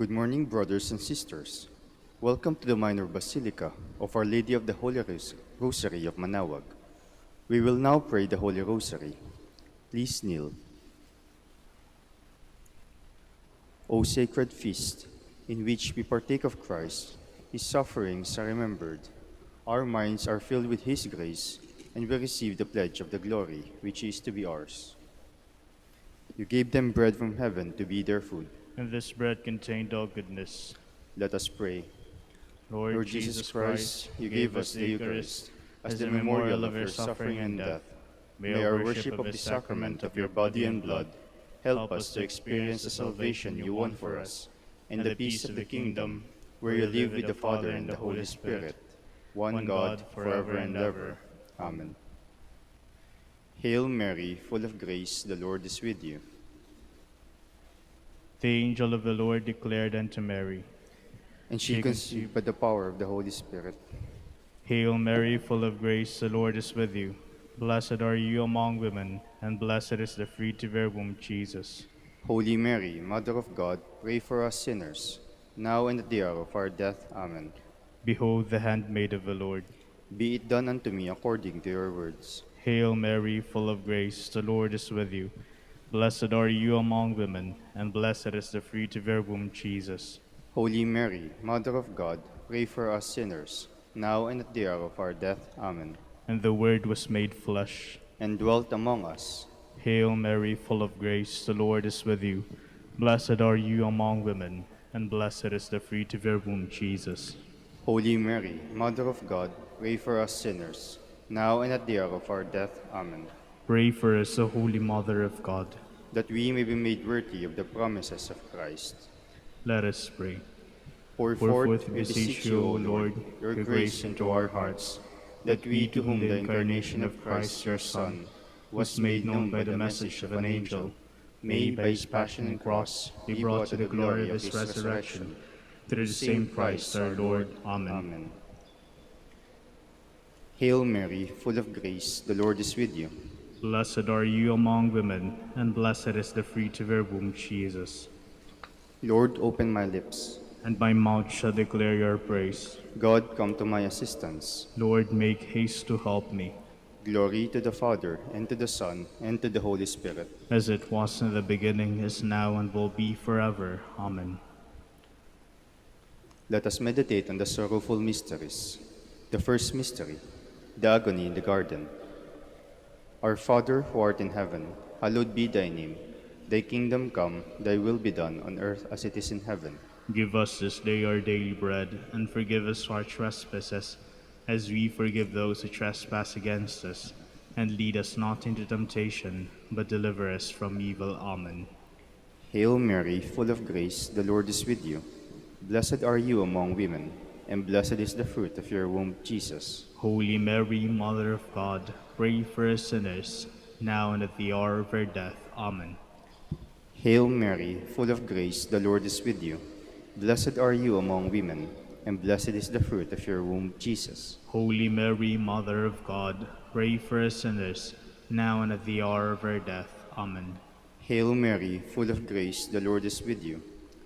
Good morning, brothers and sisters. Welcome to the Minor Basilica of Our Lady of the Holy Rosary of Manaoag. We will now pray the Holy Rosary. Please kneel. O sacred feast, in which we partake of Christ, His sufferings are remembered, our minds are filled with His grace, and we receive the pledge of the glory which is to be ours. You gave them bread from heaven to be their food. And this bread contained all goodness. Let us pray. Lord Jesus Christ, you gave us the Eucharist as the memorial of your suffering and death. May our worship of the sacrament of your body and blood help us to experience the salvation you won for us, and the peace of the kingdom, where you live with the Father and the Holy Spirit, one God, forever and ever. Amen. Hail Mary, full of grace, the Lord is with you. The angel of the Lord declared unto Mary, And she conceived by the power of the Holy Spirit. Hail Mary, full of grace, the Lord is with you. Blessed are you among women, and blessed is the fruit of your womb, Jesus. Holy Mary, Mother of God, pray for us sinners, now and at the hour of our death. Amen. Behold the handmaid of the Lord. Be it done unto me according to your words. Hail Mary, full of grace, the Lord is with you. Blessed are you among women, and blessed is the fruit of your womb, Jesus. Holy Mary, Mother of God, pray for us sinners, now and at the hour of our death. Amen. And the Word was made flesh, and dwelt among us. Hail Mary, full of grace, the Lord is with you. Blessed are you among women, and blessed is the fruit of your womb, Jesus. Holy Mary, Mother of God, pray for us sinners, now and at the hour of our death. Amen. Pray for us, O Holy Mother of God, that we may be made worthy of the promises of Christ. Let us pray. Pour forth, we beseech you, O Lord, your grace into our hearts, that we, to whom the incarnation of Christ your Son was made known by the message of an angel, may, by his passion and cross, be brought to the glory of his resurrection. Through the same Christ our Lord. Amen. Amen. Hail Mary, full of grace, the Lord is with you. Blessed are you among women, and blessed is the fruit of your womb, Jesus. Lord, open my lips, and my mouth shall declare your praise. God, come to my assistance. Lord, make haste to help me. Glory to the Father, and to the Son, and to the Holy Spirit. As it was in the beginning, is now, and will be forever. Amen. Let us meditate on the sorrowful mysteries. The first mystery, the agony in the garden. Our Father, who art in heaven, hallowed be thy name. Thy kingdom come, thy will be done on earth as it is in heaven. Give us this day our daily bread, and forgive us our trespasses, as we forgive those who trespass against us. And lead us not into temptation, but deliver us from evil. Amen. Hail Mary, full of grace, the Lord is with you. Blessed are you among women, and blessed is the fruit of your womb, Jesus. Holy Mary, Mother of God, pray for us sinners, now and at the hour of our death. Amen. Hail Mary, full of grace, the Lord is with you. Blessed are you among women, and blessed is the fruit of your womb, Jesus. Holy Mary, Mother of God, pray for us sinners, now and at the hour of our death. Amen. Hail Mary, full of grace, the Lord is with you.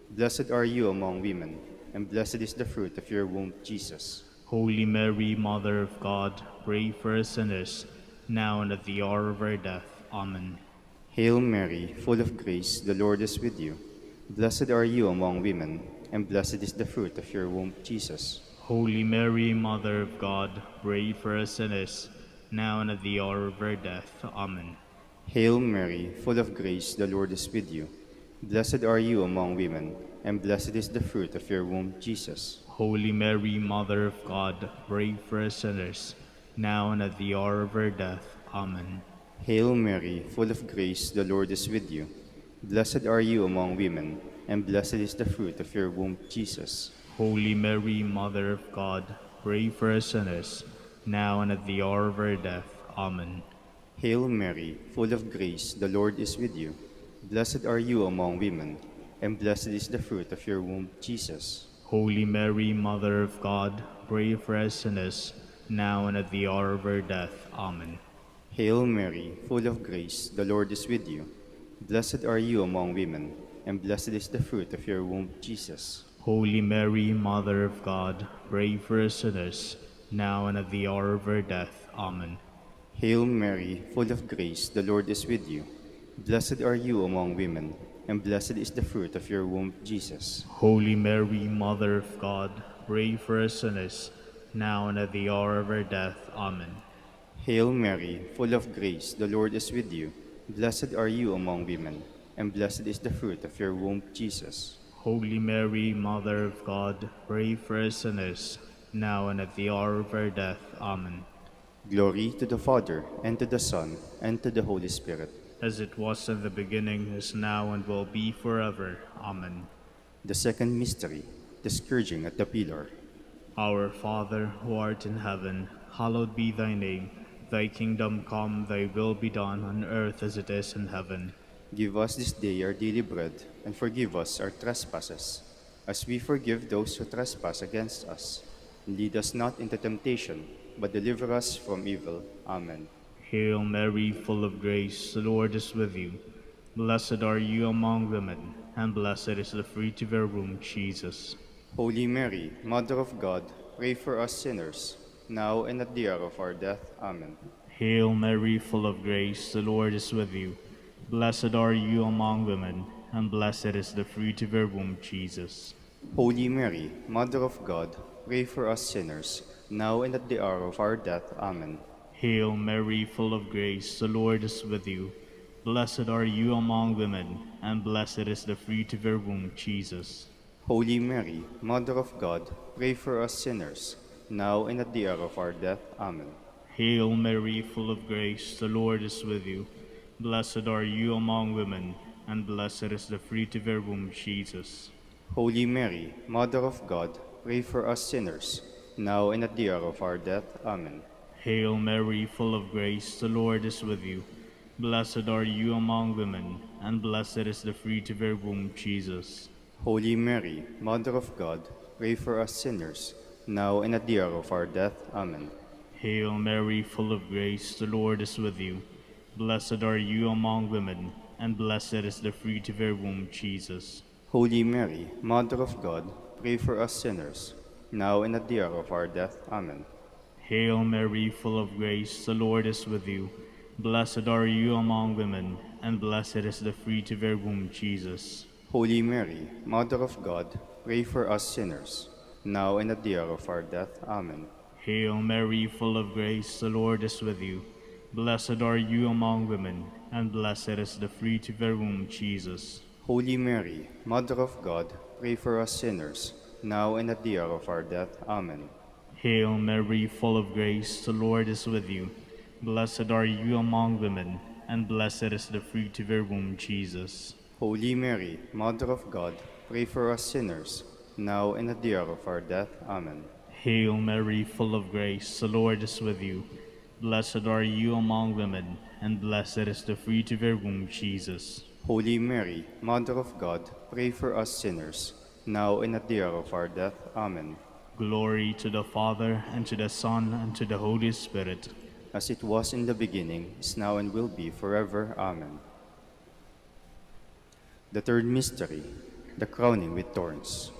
Blessed are you among women, and blessed is the fruit of your womb, Jesus. Holy Mary, Mother of God, pray for us sinners, now and at the hour of our death. Amen. Hail Mary, full of grace, the Lord is with you. Blessed are you among women, and blessed is the fruit of your womb, Jesus. Holy Mary, Mother of God, pray for us sinners, now and at the hour of our death. Amen. Hail Mary, full of grace, the Lord is with you. Blessed are you among women, and blessed is the fruit of your womb, Jesus. Holy Mary, Mother of God, pray for us sinners, now and at the hour of our death. Amen. Hail Mary, full of grace, the Lord is with you. Blessed are you among women, and blessed is the fruit of your womb, Jesus. Holy Mary, Mother of God, pray for us sinners, now and at the hour of our death. Amen. Hail Mary, full of grace, the Lord is with you. Blessed are you among women, and blessed is the fruit of your womb, Jesus. Holy Mary, Mother of God, pray for us sinners, now and at the hour of our death. Amen. Hail Mary, full of grace, the Lord is with you. Blessed are you among women, and blessed is the fruit of your womb, Jesus. Holy Mary, Mother of God, pray for us sinners, now and at the hour of our death. Amen. Hail Mary, full of grace, the Lord is with you. Blessed are you among women, and blessed is the fruit of your womb, Jesus. Holy Mary, Mother of God, pray for us sinners, now and at the hour of our death. Amen. Hail Mary, full of grace, the Lord is with you. Blessed are you among women, and blessed is the fruit of your womb, Jesus. Holy Mary, Mother of God, pray for us sinners, now and at the hour of our death. Amen. Glory to the Father, and to the Son, and to the Holy Spirit. As it was in the beginning, is now, and will be forever. Amen. The second mystery, the scourging at the pillar. Our Father, who art in heaven, hallowed be thy name. Thy kingdom come, thy will be done on earth as it is in heaven. Give us this day our daily bread, and forgive us our trespasses, as we forgive those who trespass against us. And lead us not into temptation, but deliver us from evil. Amen. Hail Mary, full of grace, the Lord is with you. Blessed are you among women, and blessed is the fruit of your womb, Jesus. Holy Mary, Mother of God, pray for us sinners, now and at the hour of our death. Amen. Hail Mary, full of grace, the Lord is with you. Blessed are you among women, and blessed is the fruit of your womb, Jesus. Holy Mary, Mother of God, pray for us sinners, now and at the hour of our death. Amen. Hail Mary, full of grace, the Lord is with you. Blessed are you among women, and blessed is the fruit of your womb, Jesus. Holy Mary, Mother of God, pray for us sinners, now and at the hour of our death. Amen. Hail Mary, full of grace, the Lord is with you. Blessed are you among women, and blessed is the fruit of your womb, Jesus. Holy Mary, Mother of God, pray for us sinners, now and at the hour of our death. Amen. Hail Mary, full of grace, the Lord is with you. Blessed are you among women, and blessed is the fruit of your womb, Jesus. Holy Mary, Mother of God, pray for us sinners, now and at the hour of our death. Amen. Hail Mary, full of grace, the Lord is with you. Blessed are you among women, and blessed is the fruit of your womb, Jesus. Holy Mary, Mother of God, pray for us sinners, now and at the hour of our death. Amen. Hail Mary, full of grace, the Lord is with you. Blessed are you among women, and blessed is the fruit of your womb, Jesus. Holy Mary, Mother of God, pray for us sinners, now and at the hour of our death. Amen. Hail Mary, full of grace, the Lord is with you. Blessed are you among women, and blessed is the fruit of your womb, Jesus. Holy Mary, Mother of God, pray for us sinners, now and at the hour of our death. Amen. Hail Mary, full of grace, the Lord is with you. Blessed are you among women, and blessed is the fruit of your womb, Jesus. Holy Mary, Mother of God, pray for us sinners, now and at the hour of our death. Amen. Hail Mary, full of grace, the Lord is with you. Blessed are you among women, and blessed is the fruit of your womb, Jesus. Holy Mary, Mother of God, pray for us sinners, now and at the hour of our death. Amen. Glory to the Father, and to the Son, and to the Holy Spirit. As it was in the beginning, is now, and will be forever. Amen. The third mystery, the crowning with thorns.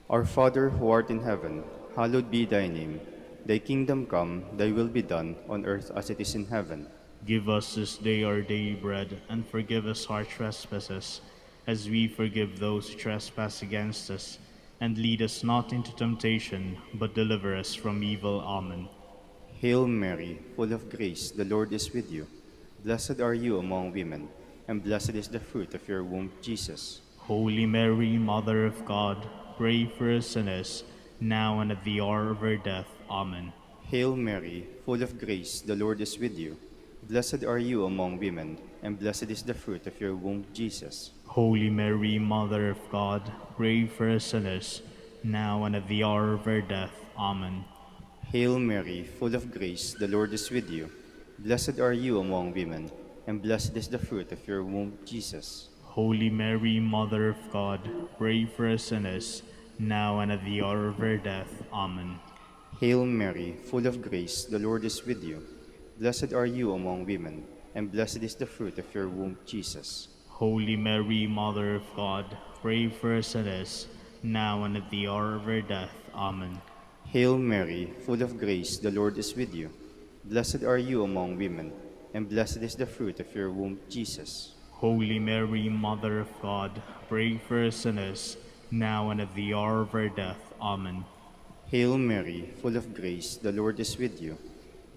Our Father, who art in heaven, hallowed be thy name. Thy kingdom come, thy will be done, on earth as it is in heaven. Give us this day our daily bread, and forgive us our trespasses, as we forgive those who trespass against us. And lead us not into temptation, but deliver us from evil. Amen. Hail Mary, full of grace, the Lord is with you. Blessed are you among women, and blessed is the fruit of your womb, Jesus. Holy Mary, Mother of God, pray for us sinners, now and at the hour of our death. Amen. Hail Mary, full of grace, the Lord is with you. Blessed are you among women, and blessed is the fruit of your womb, Jesus. Holy Mary, Mother of God, pray for us sinners, now and at the hour of our death. Amen. Hail Mary, full of grace, the Lord is with you. Blessed are you among women, and blessed is the fruit of your womb, Jesus. Holy Mary, Mother of God, pray for us sinners, now and at the hour of our death. Amen. Hail Mary, full of grace, the Lord is with you. Blessed are you among women, and blessed is the fruit of your womb, Jesus. Holy Mary, Mother of God, pray for us sinners, now and at the hour of our death. Amen. Hail Mary, full of grace, the Lord is with you. Blessed are you among women, and blessed is the fruit of your womb, Jesus. Holy Mary, Mother of God, pray for us sinners, now and at the hour of our death. Amen. Hail Mary, full of grace, the Lord is with you.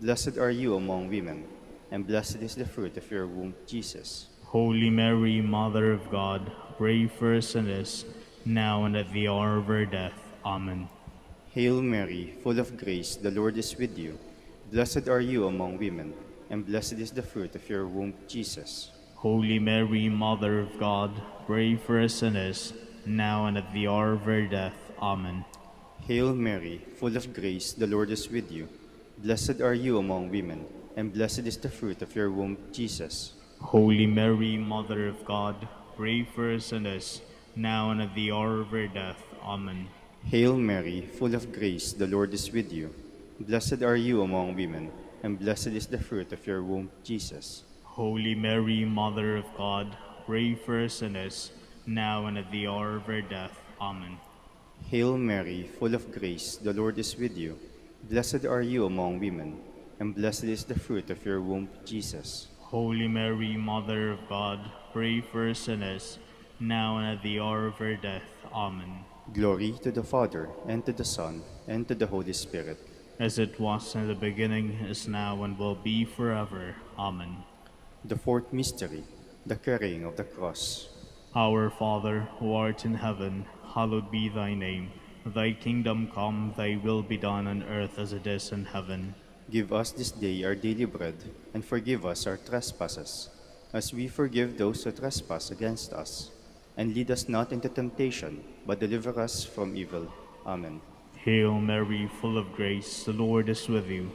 Blessed are you among women, and blessed is the fruit of your womb, Jesus. Holy Mary, Mother of God, pray for us sinners, now and at the hour of our death. Amen. Hail Mary, full of grace, the Lord is with you. Blessed are you among women, and blessed is the fruit of your womb, Jesus. Holy Mary, Mother of God, pray for us sinners, now and at the hour of our death. Amen. Hail Mary, full of grace, the Lord is with you. Blessed are you among women, and blessed is the fruit of your womb, Jesus. Holy Mary, Mother of God, pray for us sinners, now and at the hour of our death. Amen. Hail Mary, full of grace, the Lord is with you. Blessed are you among women, and blessed is the fruit of your womb, Jesus. Holy Mary, Mother of God, pray for us sinners, now and at the hour of our death. Amen. Hail Mary, full of grace, the Lord is with you. Blessed are you among women, and blessed is the fruit of your womb, Jesus. Holy Mary, Mother of God, pray for us sinners, now and at the hour of our death. Amen. Glory to the Father, and to the Son, and to the Holy Spirit. As it was in the beginning, is now, and will be forever. Amen. The fourth mystery, the carrying of the cross. Our Father, who art in heaven, hallowed be thy name. Thy kingdom come, thy will be done on earth as it is in heaven. Give us this day our daily bread, and forgive us our trespasses, as we forgive those who trespass against us. And lead us not into temptation, but deliver us from evil. Amen. Hail Mary, full of grace, the Lord is with you.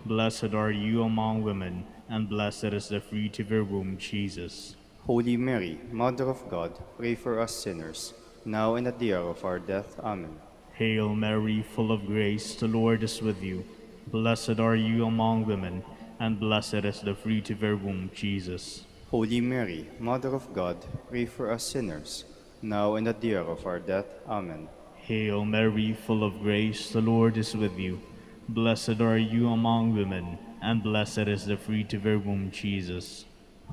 Blessed are you among women, and blessed is the fruit of your womb, Jesus. Holy Mary, Mother of God, pray for us sinners, now and at the hour of our death. Amen. Hail Mary, full of grace, the Lord is with you. Blessed are you among women, and blessed is the fruit of your womb, Jesus. Holy Mary, Mother of God, pray for us sinners, now and at the hour of our death. Amen. Hail Mary, full of grace, the Lord is with you. Blessed are you among women, and blessed is the fruit of your womb, Jesus.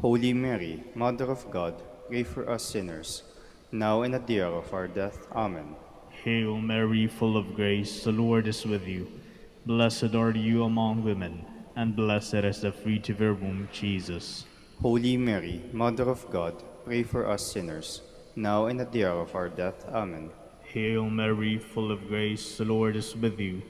Holy Mary, Mother of God, pray for us sinners, now and at the hour of our death. Amen. Hail Mary, full of grace, the Lord is with you. Blessed are you among women, and blessed is the fruit of your womb, Jesus. Holy Mary, Mother of God, pray for us sinners, now and at the hour of our death. Amen. Hail Mary, full of grace, the Lord is with you.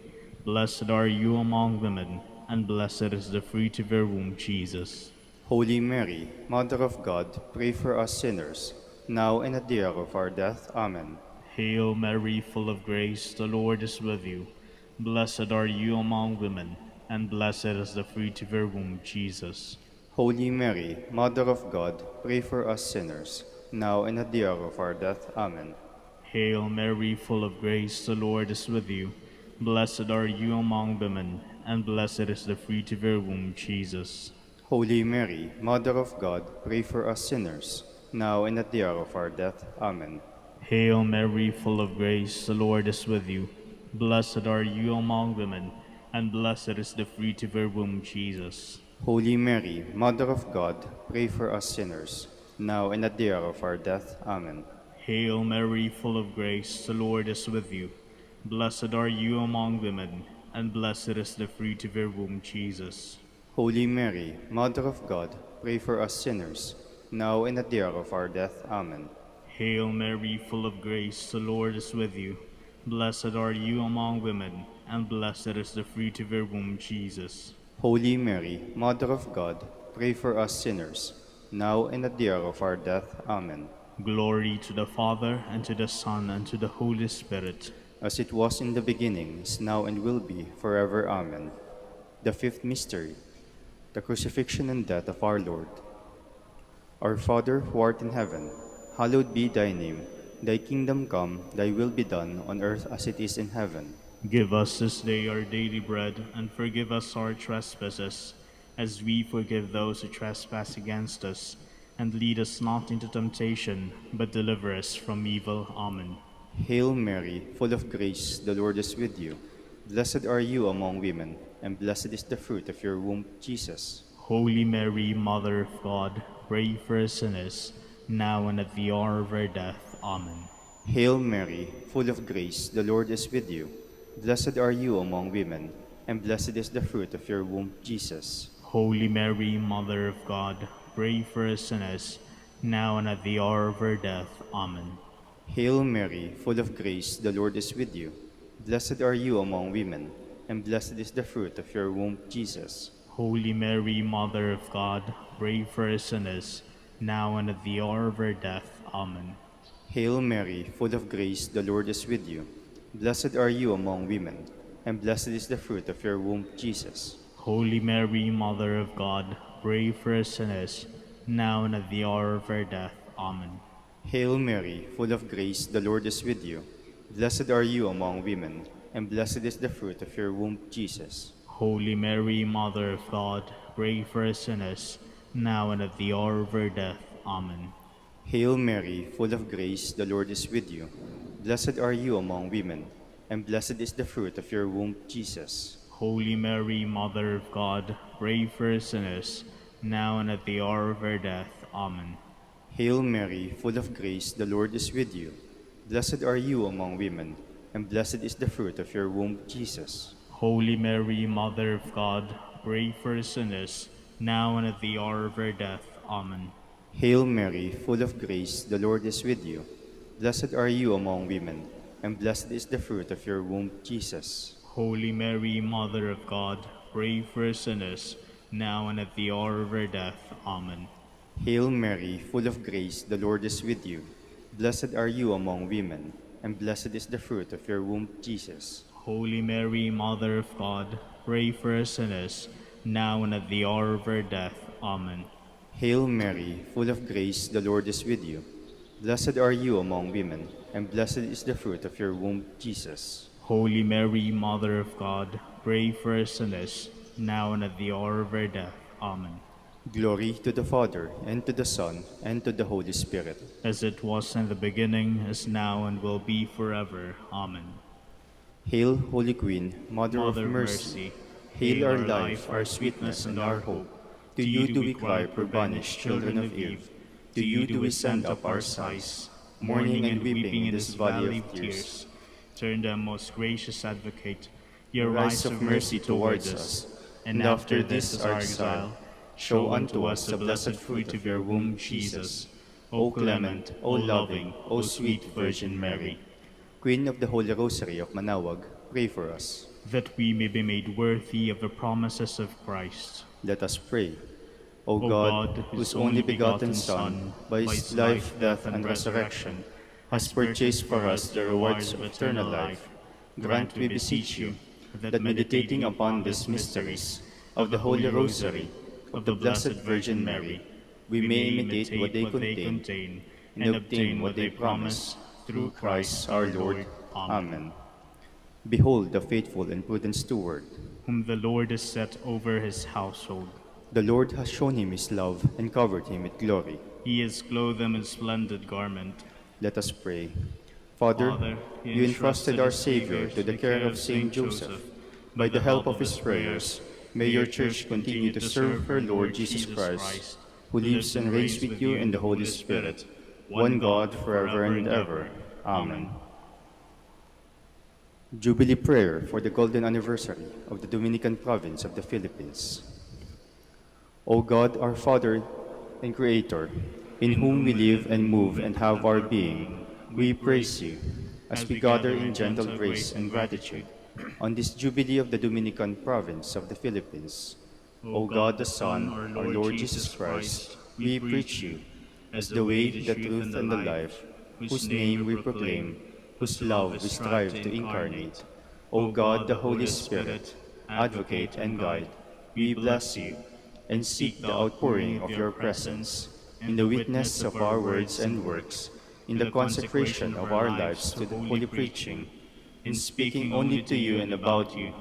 Blessed are you among women, and blessed is the fruit of your womb, Jesus. Holy Mary, Mother of God, pray for us sinners, now and at the hour of our death. Amen. Hail Mary, full of grace, the Lord is with you. Blessed are you among women, and blessed is the fruit of your womb, Jesus. Holy Mary, Mother of God, pray for us sinners, now and at the hour of our death. Amen. Hail Mary, full of grace, the Lord is with you. Blessed are you among women, and blessed is the fruit of your womb, Jesus. Holy Mary, Mother of God, pray for us sinners, now and at the hour of our death. Amen. Hail Mary, full of grace, the Lord is with you. Blessed are you among women, and blessed is the fruit of your womb, Jesus. Holy Mary, Mother of God, pray for us sinners, now and at the hour of our death. Amen. Hail Mary, full of grace, the Lord is with you. Blessed are you among women, and blessed is the fruit of your womb, Jesus. Holy Mary, Mother of God, pray for us sinners, now and at the hour of our death. Amen. Hail Mary, full of grace, the Lord is with you. Blessed are you among women, and blessed is the fruit of your womb, Jesus. Holy Mary, Mother of God, pray for us sinners, now and at the hour of our death. Amen. Glory to the Father, and to the Son, and to the Holy Spirit. As it was in the beginning, is now, and will be, forever. Amen. The fifth mystery, the crucifixion and death of our Lord. Our Father, who art in heaven, hallowed be thy name. Thy kingdom come, thy will be done, on earth as it is in heaven. Give us this day our daily bread, and forgive us our trespasses, as we forgive those who trespass against us. and lead us not into temptation, but deliver us from evil. Amen. Hail Mary, full of grace, the Lord is with you. Blessed are you among women, and blessed is the fruit of your womb, Jesus. Holy Mary, Mother of God, pray for us sinners, now and at the hour of our death. Amen. Hail Mary, full of grace, the Lord is with you. Blessed are you among women, and blessed is the fruit of your womb, Jesus. Holy Mary, Mother of God, pray for us sinners, now and at the hour of our death. Amen. Hail Mary, full of grace, the Lord is with you. Blessed are you among women, and blessed is the fruit of your womb, Jesus. Holy Mary, Mother of God, pray for us sinners, now and at the hour of our death. Amen. Hail Mary, full of grace, the Lord is with you. Blessed are you among women, and blessed is the fruit of your womb, Jesus. Holy Mary, Mother of God, pray for us sinners, now and at the hour of our death. Amen. Hail Mary, full of grace, the Lord is with you. Blessed are you among women, and blessed is the fruit of your womb, Jesus. Holy Mary, Mother of God, pray for us sinners, now and at the hour of our death. Amen. Hail Mary, full of grace, the Lord is with you. Blessed are you among women, and blessed is the fruit of your womb, Jesus. Holy Mary, Mother of God, pray for us sinners, now and at the hour of our death. Amen. Hail Mary, full of grace, the Lord is with you. Blessed are you among women, and blessed is the fruit of your womb, Jesus. Holy Mary, Mother of God, pray for us sinners, now and at the hour of our death. Amen. Hail Mary, full of grace, the Lord is with you. Blessed are you among women, and blessed is the fruit of your womb, Jesus. Holy Mary, Mother of God, pray for us sinners, now and at the hour of our death. Amen. Hail Mary, full of grace, the Lord is with you. Blessed are you among women, and blessed is the fruit of your womb, Jesus. Holy Mary, Mother of God, pray for us sinners, now and at the hour of our death. Amen. Hail Mary, full of grace, the Lord is with you. Blessed are you among women, and blessed is the fruit of your womb, Jesus. Holy Mary, Mother of God, pray for us sinners, now and at the hour of our death. Amen. Glory to the Father, and to the Son, and to the Holy Spirit. As it was in the beginning, is now, and will be forever. Amen. Hail, Holy Queen, Mother of Mother of mercy. Hail our life, our sweetness, and our hope. To you do we cry, poor banished children of Eve. To you do we send up our sighs, mourning and weeping in this valley of tears. Turn them, most gracious Advocate, your Rise eyes of mercy towards us, and after this our exile, show unto us the blessed fruit of your womb, Jesus. O clement, O loving, O sweet Virgin Mary. Queen of the Holy Rosary of Manaoag, pray for us. that we may be made worthy of the promises of Christ. Let us pray. O God, whose only begotten Son, by his life, death, and resurrection, has purchased for us the rewards of eternal life, grant, we beseech you, that meditating upon these mysteries of the Holy Rosary of the Blessed Virgin Mary, we may imitate what they contain and obtain what they promise, through Christ our Lord. Amen. Behold the faithful and prudent steward. Whom the Lord has set over his household. The Lord has shown him his love and covered him with glory. He has clothed them in splendid garment. Let us pray. Father, you entrusted our Savior to the care of Saint Joseph. By the help of his prayers, may your Church continue to serve her Lord Jesus Christ, who lives and reigns with you in the Holy Spirit, one God, forever and ever. Amen. Jubilee Prayer for the Golden Anniversary of the Dominican Province of the Philippines. O God, our Father and Creator, in whom we live and move and have our being, we praise you as we gather in gentle grace and gratitude on this Jubilee of the Dominican Province of the Philippines. O God the Son, our Lord Jesus Christ, we preach you as the way, the truth, and the life, whose name we proclaim, whose love we strive to incarnate. O God, the Holy Spirit, Advocate and Guide, we bless you and seek the outpouring of your presence in the witness of our words and works, in the consecration of our lives to the holy preaching, in speaking only to you and about you.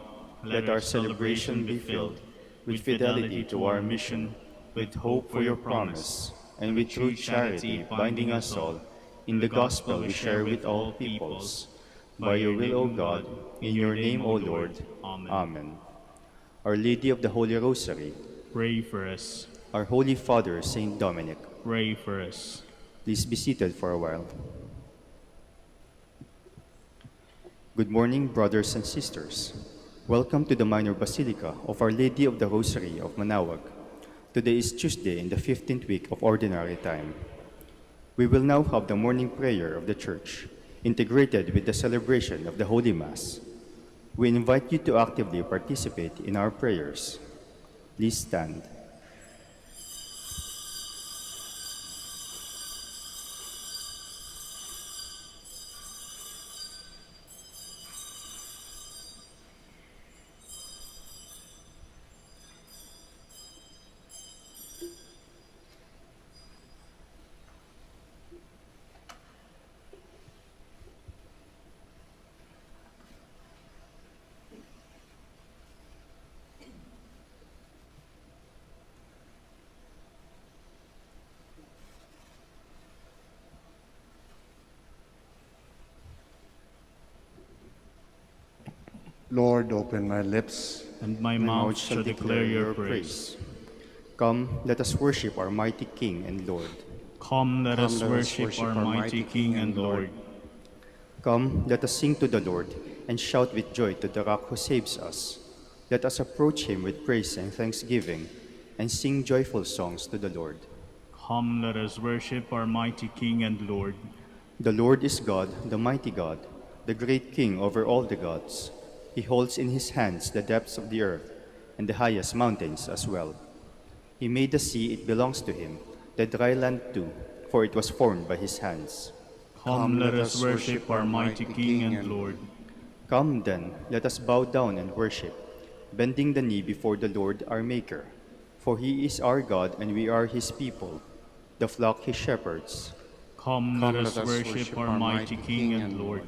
Let our celebration be filled with fidelity to our mission, with hope for your promise, and with true charity binding us all, in the gospel we share with all peoples. By your will, O God, in your name, O Lord. Amen. Our Lady of the Holy Rosary, Pray for us. our Holy Father, Saint Dominic, Pray for us. please be seated for a while. Good morning, brothers and sisters. Welcome to the Minor Basilica of Our Lady of the Rosary of Manaoag. Today is Tuesday in the 15th week of Ordinary Time. We will now have the morning prayer of the Church, integrated with the celebration of the Holy Mass. We invite you to actively participate in our prayers. Please stand. Lord, open my lips, And my mouth shall declare your praise. Come, let us worship our mighty King and Lord. Come, let us worship our mighty King and Lord. Come, let us sing to the Lord and shout with joy to the Rock who saves us. Let us approach him with praise and thanksgiving and sing joyful songs to the Lord. Come, let us worship our mighty King and Lord. The Lord is God, the mighty God, the great King over all the gods. He holds in his hands the depths of the earth and the highest mountains as well. He made the sea, it belongs to him, the dry land too, for it was formed by his hands. Come, let us worship our mighty King and Lord. Come then, let us bow down and worship, bending the knee before the Lord our Maker. For he is our God and we are his people, the flock he shepherds. Come, let us worship our mighty King and Lord.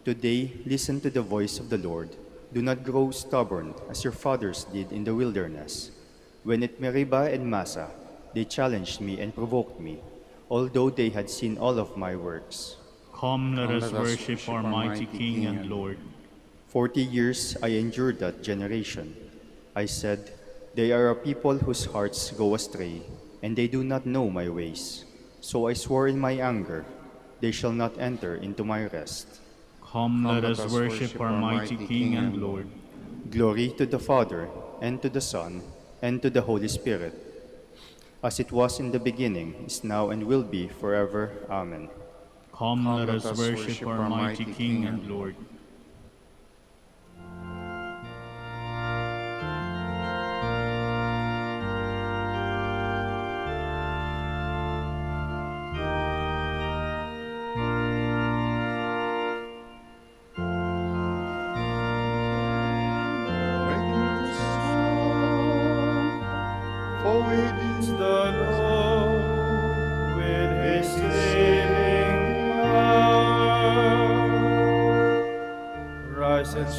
Today, listen to the voice of the Lord. Do not grow stubborn, as your fathers did in the wilderness. When at Meribah and Massa, they challenged me and provoked me, although they had seen all of my works. Come, let us worship our mighty King and Lord. 40 years I endured that generation. I said, they are a people whose hearts go astray, and they do not know my ways. So I swore in my anger, they shall not enter into my rest. Come, let us worship our mighty King and Lord. Glory to the Father, and to the Son, and to the Holy Spirit, as it was in the beginning, is now, and will be forever. Amen. Come, let us worship our mighty King and Lord.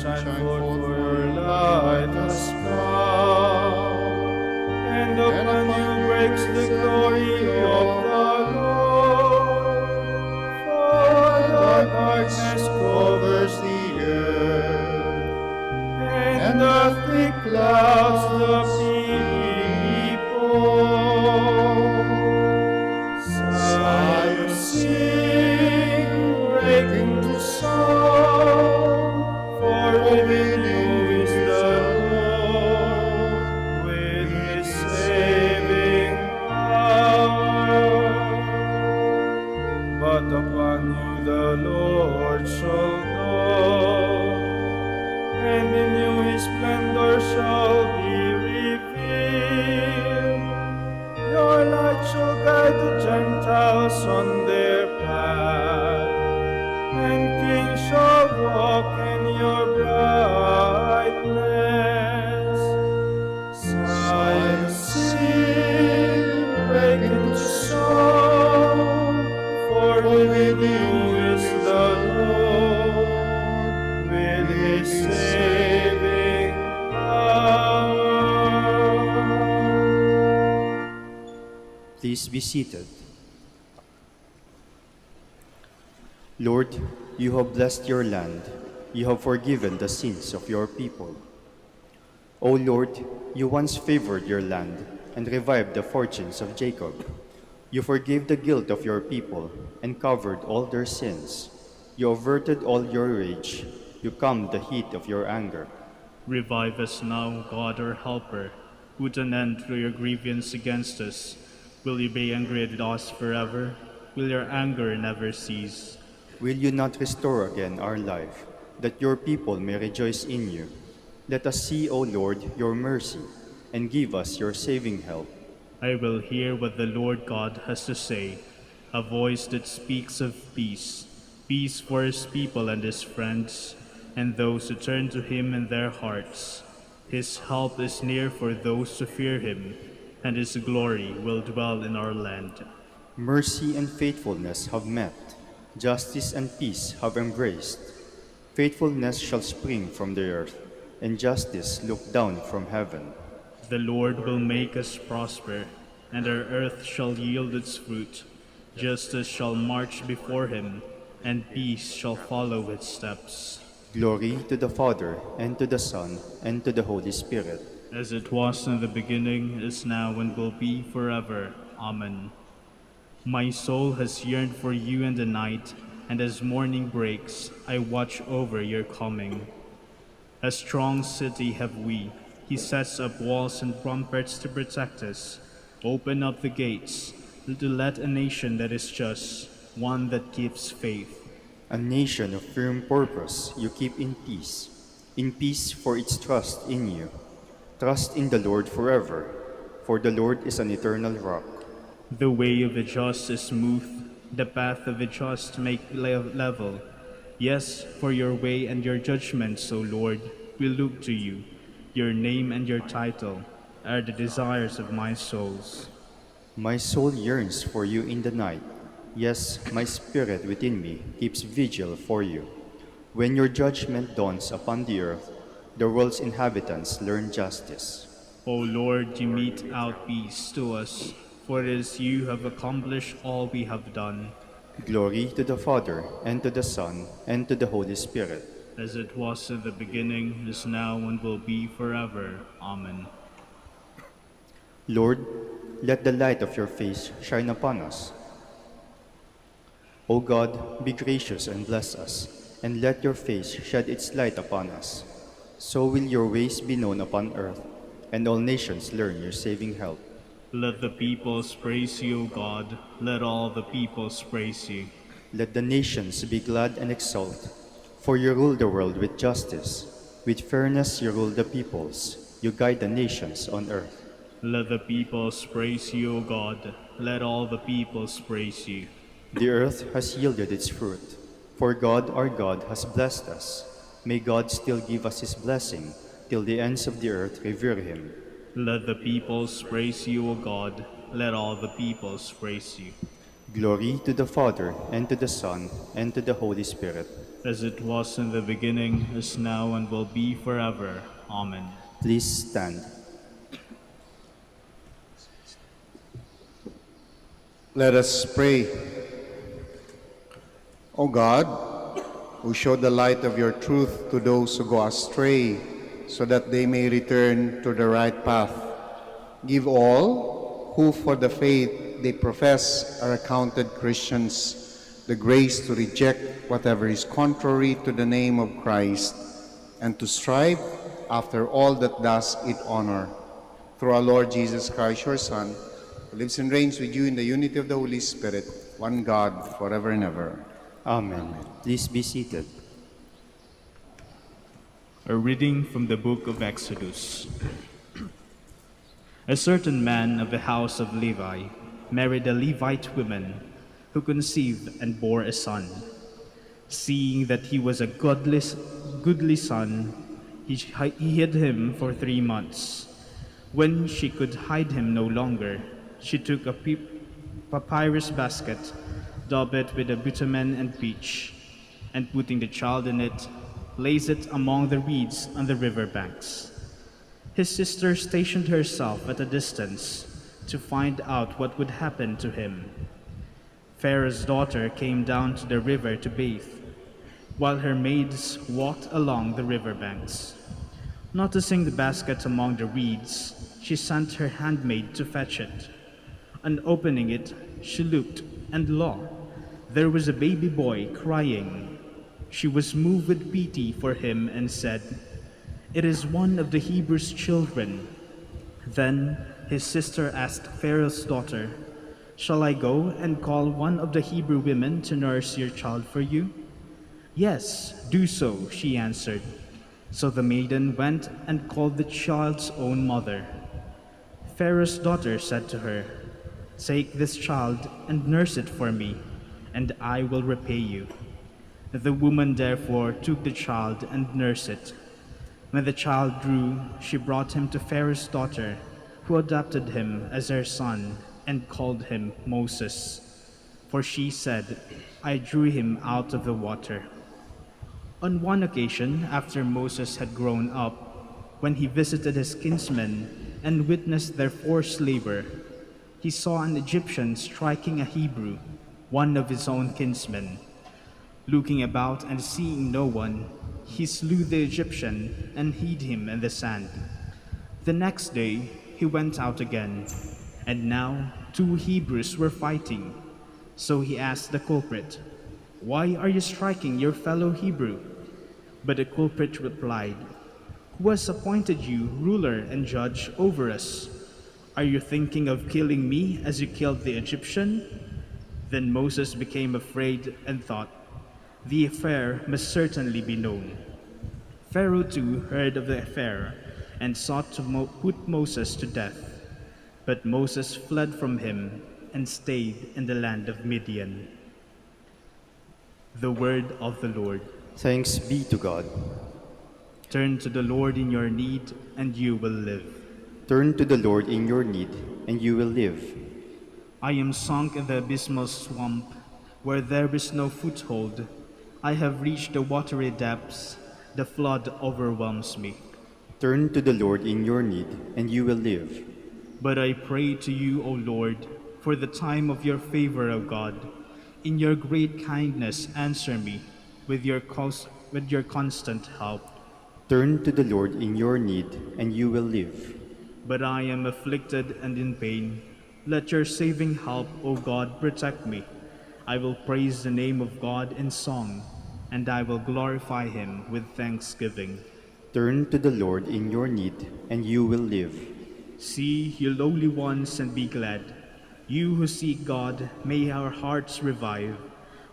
Shine forth, for your light has come, and upon you breaks the glory of the Lord. For the darkness covers the earth, and the thick clouds the people. Zion, sing, break into song. For within you is the Lord, with his saving power. But upon you the Lord shall go, and in you his splendor shall be revealed. Your light shall guide the Gentiles on their path, and kings shall walk in your brightness. Zion, sing, break into song, for within you is the Lord, with his saving power. Please be seated. Lord, you have blessed your land. You have forgiven the sins of your people. O Lord, you once favored your land and revived the fortunes of Jacob. You forgave the guilt of your people and covered all their sins. You averted all your rage. You calmed the heat of your anger. Revive us now, God our helper. Put an end to your grievance against us. Will you be angry at us forever? Will your anger never cease? Will you not restore again our life, that your people may rejoice in you? Let us see, O Lord, your mercy, and give us your saving help. I will hear what the Lord God has to say, a voice that speaks of peace, peace for his people and his friends, and those who turn to him in their hearts. His help is near for those who fear him, and his glory will dwell in our land. Mercy and faithfulness have met. Justice and peace have embraced. Faithfulness shall spring from the earth, and justice look down from heaven. The Lord will make us prosper, and our earth shall yield its fruit. Justice shall march before him, and peace shall follow its steps. Glory to the Father, and to the Son, and to the Holy Spirit. As it was in the beginning, is now, and will be forever. Amen. My soul has yearned for you in the night, and as morning breaks, I watch over your coming. A strong city have we. He sets up walls and ramparts to protect us. Open up the gates, to let a nation that is just, one that keeps faith. A nation of firm purpose you keep in peace for its trust in you. Trust in the Lord forever, for the Lord is an eternal rock. The way of the just is smooth, the path of the just make level. Yes, for your way and your judgments, O Lord, we look to you. Your name and your title are the desires of my souls. My soul yearns for you in the night. Yes, my spirit within me keeps vigil for you. When your judgment dawns upon the earth, the world's inhabitants learn justice. O Lord, you mete out peace to us, for it is you who have accomplished all we have done. Glory to the Father, and to the Son, and to the Holy Spirit. As it was in the beginning, is now, and will be forever. Amen. Lord, let the light of your face shine upon us. O God, be gracious and bless us, and let your face shed its light upon us. So will your ways be known upon earth, and all nations learn your saving help. Let the peoples praise you, O God. Let all the peoples praise you. Let the nations be glad and exult, for you rule the world with justice. With fairness you rule the peoples. You guide the nations on earth. Let the peoples praise you, O God. Let all the peoples praise you. The earth has yielded its fruit, for God our God has blessed us. May God still give us his blessing, till the ends of the earth revere him. Let the peoples praise you, O God. Let all the peoples praise you. Glory to the Father, and to the Son, and to the Holy Spirit. As it was in the beginning, is now, and will be forever. Amen. Please stand. Let us pray. O God, who showed the light of your truth to those who go astray, so that they may return to the right path, give all who for the faith they profess are accounted Christians the grace to reject whatever is contrary to the name of Christ, and to strive after all that does it honor. Through our Lord Jesus Christ, your Son, who lives and reigns with you in the unity of the Holy Spirit, one God, forever and ever. Amen. Please be seated. A reading from the book of Exodus. A certain man of the house of Levi married a Levite woman who conceived and bore a son. Seeing that he was a goodly son, he hid him for 3 months. When she could hide him no longer, she took a papyrus basket, daubed it with a bitumen and pitch, and putting the child in it, placed it among the reeds on the river banks. His sister stationed herself at a distance, to find out what would happen to him. Pharaoh's daughter came down to the river to bathe, while her maids walked along the riverbanks. Noticing the basket among the reeds, she sent her handmaid to fetch it. On opening it, she looked, and lo, there was a baby boy crying. She was moved with pity for him and said, "It is one of the Hebrews' children." Then his sister asked Pharaoh's daughter, "Shall I go and call one of the Hebrew women to nurse your child for you?" "Yes, do so," she answered. So the maiden went and called the child's own mother. Pharaoh's daughter said to her, "Take this child and nurse it for me, and I will repay you." The woman therefore took the child and nursed it. When the child grew, she brought him to Pharaoh's daughter, who adopted him as her son and called him Moses. For she said, "I drew him out of the water." On one occasion, after Moses had grown up, when he visited his kinsmen and witnessed their forced labor, he saw an Egyptian striking a Hebrew, one of his own kinsmen. Looking about and seeing no one, he slew the Egyptian and hid him in the sand. The next day he went out again, and now 2 Hebrews were fighting. So he asked the culprit, "Why are you striking your fellow Hebrew?" But the culprit replied, "Who has appointed you ruler and judge over us? Are you thinking of killing me as you killed the Egyptian?" Then Moses became afraid and thought, "The affair must certainly be known." Pharaoh too heard of the affair and sought to put Moses to death. But Moses fled from him and stayed in the land of Midian. The word of the Lord. Thanks be to God. Turn to the Lord in your need, and you will live. Turn to the Lord in your need, and you will live. I am sunk in the abysmal swamp, where there is no foothold. I have reached the watery depths. The flood overwhelms me. Turn to the Lord in your need, and you will live. But I pray to you, O Lord, for the time of your favor, O God. In your great kindness, answer me with your constant help. Turn to the Lord in your need, and you will live. But I am afflicted and in pain. Let your saving help, O God, protect me. I will praise the name of God in song, and I will glorify him with thanksgiving. Turn to the Lord in your need, and you will live. See, you lowly ones, and be glad. You who seek God, may our hearts revive.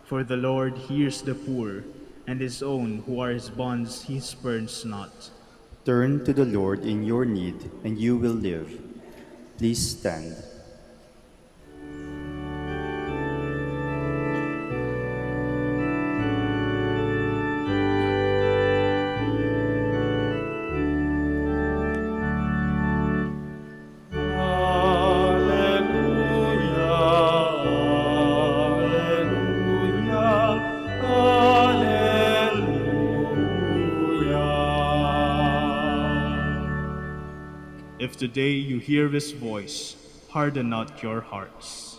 For the Lord hears the poor, and his own who are his bonds he spurns not. Turn to the Lord in your need, and you will live. Please stand. If today you hear his voice, harden not your hearts.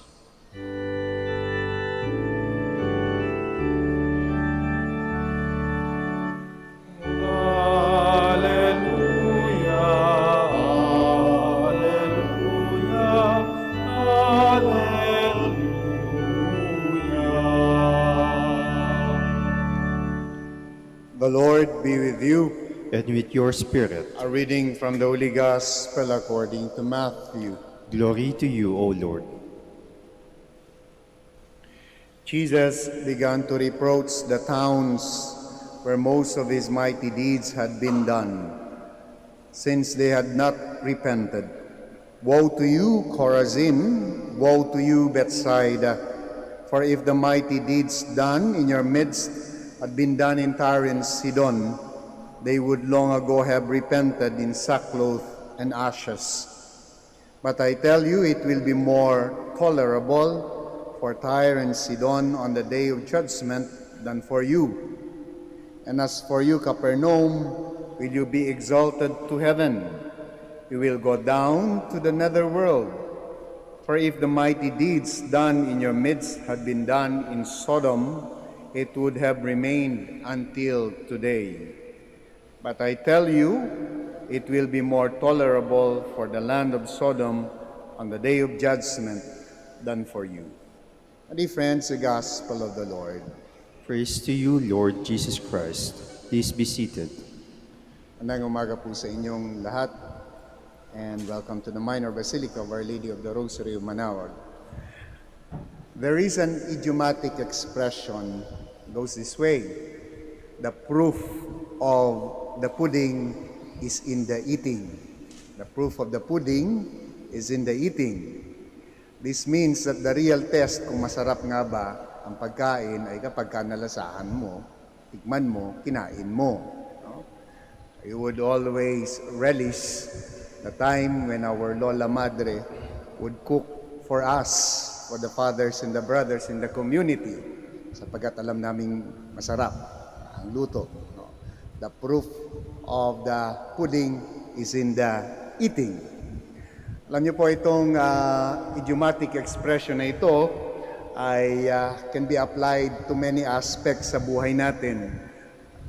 The Lord be with you. And with your spirit. A reading from the Holy Gospel according to Matthew. Glory to you, O Lord. Jesus began to reproach the towns where most of his mighty deeds had been done, since they had not repented. Woe to you, Chorazin! Woe to you, Bethsaida! For if the mighty deeds done in your midst had been done in Tyre and Sidon, they would long ago have repented in sackcloth and ashes. But I tell you, it will be more tolerable for Tyre and Sidon on the day of judgment than for you. And as for you, Capernaum, will you be exalted to heaven? You will go down to the netherworld. For if the mighty deeds done in your midst had been done in Sodom, it would have remained until today. But I tell you, it will be more tolerable for the land of Sodom on the day of judgment than for you. And dear friends, the gospel of the Lord. Praise to you, Lord Jesus Christ. Please be seated. Magandang umaga po sa inyong lahat, and welcome to the Minor Basilica of Our Lady of the Rosary of Manaoag. There is an idiomatic expression, goes this way: the proof of the pudding is in the eating. The proof of the pudding is in the eating. This means that the real test kung masarap nga ba ang pagkain ay kapag nalasahan mo, tikman mo, kinain mo. No? You would always relish the time when our Lola Madre would cook for us, for the fathers and the brothers in the community, sapagkat alam naming masarap ang luto. No? The proof of the pudding is in the eating. Alam niyo po, itong idiomatic expression na ito ay can be applied to many aspects sa buhay natin.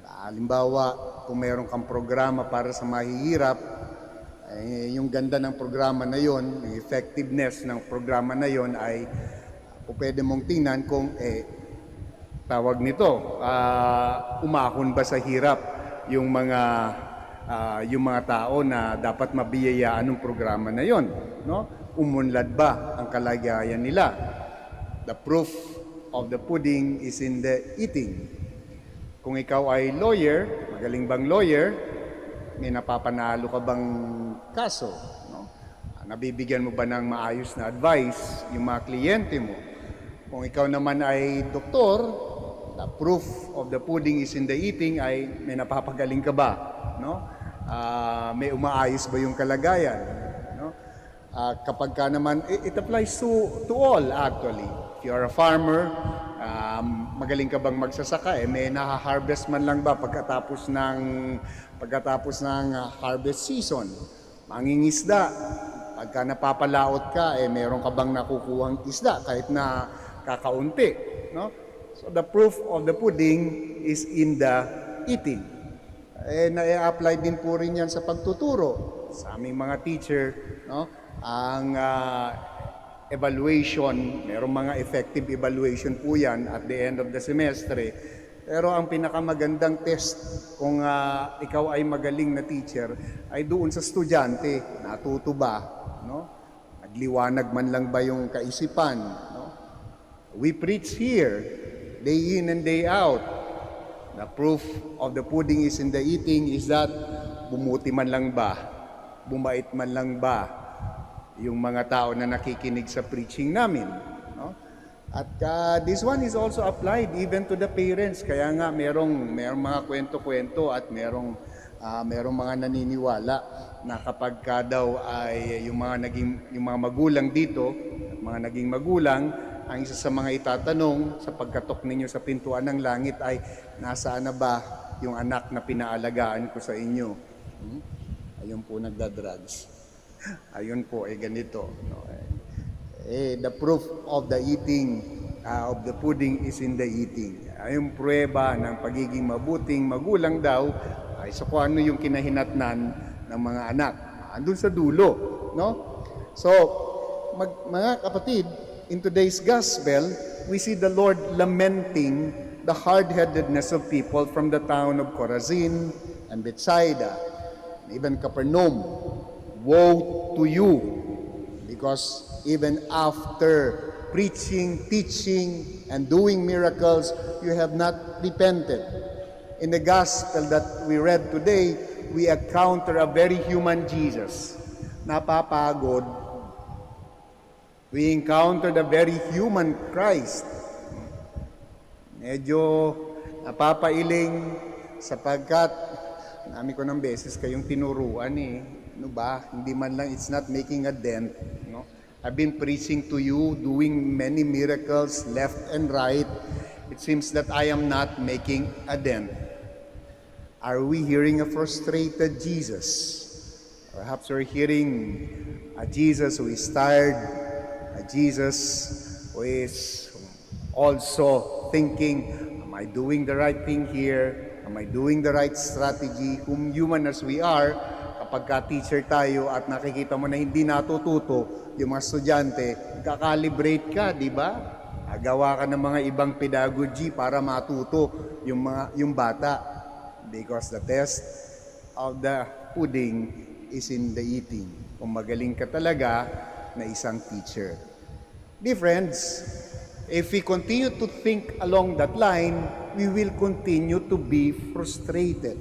Halimbawa, kung mayroon kang programa para sa mahihirap, yung ganda ng programa na yon, yung effectiveness ng programa na yon ay pwede mong tingnan kung tawag nito, umahon ba sa hirap yung mga tao na dapat mabiyayaan ng programa na yon, no? Umunlad ba ang kalagayan nila? The proof of the pudding is in the eating. Kung ikaw ay lawyer, magaling bang lawyer, may napapanalo ka bang kaso? No? Nabibigyan mo ba ng maayos na advice yung mga kliyente mo? Kung ikaw naman ay doktor, the proof of the pudding is in the eating ay may napapagaling ka ba? No? May umaayos ba yung kalagayan? No? Kapag ka naman, it applies to all actually. If you are a farmer, magaling ka bang magsasaka? May naha-harvest man lang ba pagkatapos ng harvest season? Mangingisda, pagka napapalaot ka, meron ka bang nakukuhang isda kahit na kakaunti? No? So the proof of the pudding is in the eating. Na-apply din po rin yan sa pagtuturo. Sa aming mga teacher, no? Ang evaluation, mayroong mga effective evaluation po yan at the end of the semestre. Pero ang pinakamagandang test kung ikaw ay magaling na teacher ay doon sa estudyante. Natuto ba? No? Nagliwanag man lang ba yung kaisipan? No? We preach here, day in and day out. The proof of the pudding is in the eating is that bumuti man lang ba, bumait man lang ba yung mga tao na nakikinig sa preaching namin. No? At this one is also applied even to the parents. Kaya nga merong mga kwento-kwento at merong mga naniniwala na kapag ka daw ay yung mga magulang dito, mga naging magulang, ang isa sa mga itatanong sa pagkatok ninyo sa pintuan ng langit ay, nasaan na ba yung anak na pinaalagaan ko sa inyo? Ayun po nagda-drugs. Ayun po, ganito. No? The proof of the eating, of the pudding is in the eating. Yung pruweba ng pagiging mabuting magulang daw ay so kung ano yung kinahinatnan ng mga anak. Andun sa dulo. No? So, mga kapatid, in today's gospel, we see the Lord lamenting the hard-headedness of people from the town of Chorazin and Bethsaida, and even Capernaum. Woe to you, because even after preaching, teaching, and doing miracles, you have not repented. In the gospel that we read today, we encounter a very human Jesus. Napapagod. We encountered a very human Christ. Medyo napapailing sapagkat namin ko ng beses kayong tinuruan Ano ba? Hindi man lang, it's not making a dent. No? I've been preaching to you, doing many miracles left and right. It seems that I am not making a dent. Are we hearing a frustrated Jesus? Perhaps we're hearing a Jesus who is tired, a Jesus who is also thinking, am I doing the right thing here? Am I doing the right strategy? Kung human as we are, kapag ka-teacher tayo at nakikita mo na hindi natututo yung mga estudyante, kakalibrate ka, di ba? Gawa ka ng mga ibang pedagogy para matuto yung bata. Because the test of the pudding is in the eating. Kung magaling ka talaga na isang teacher. Dear friends, if we continue to think along that line, we will continue to be frustrated.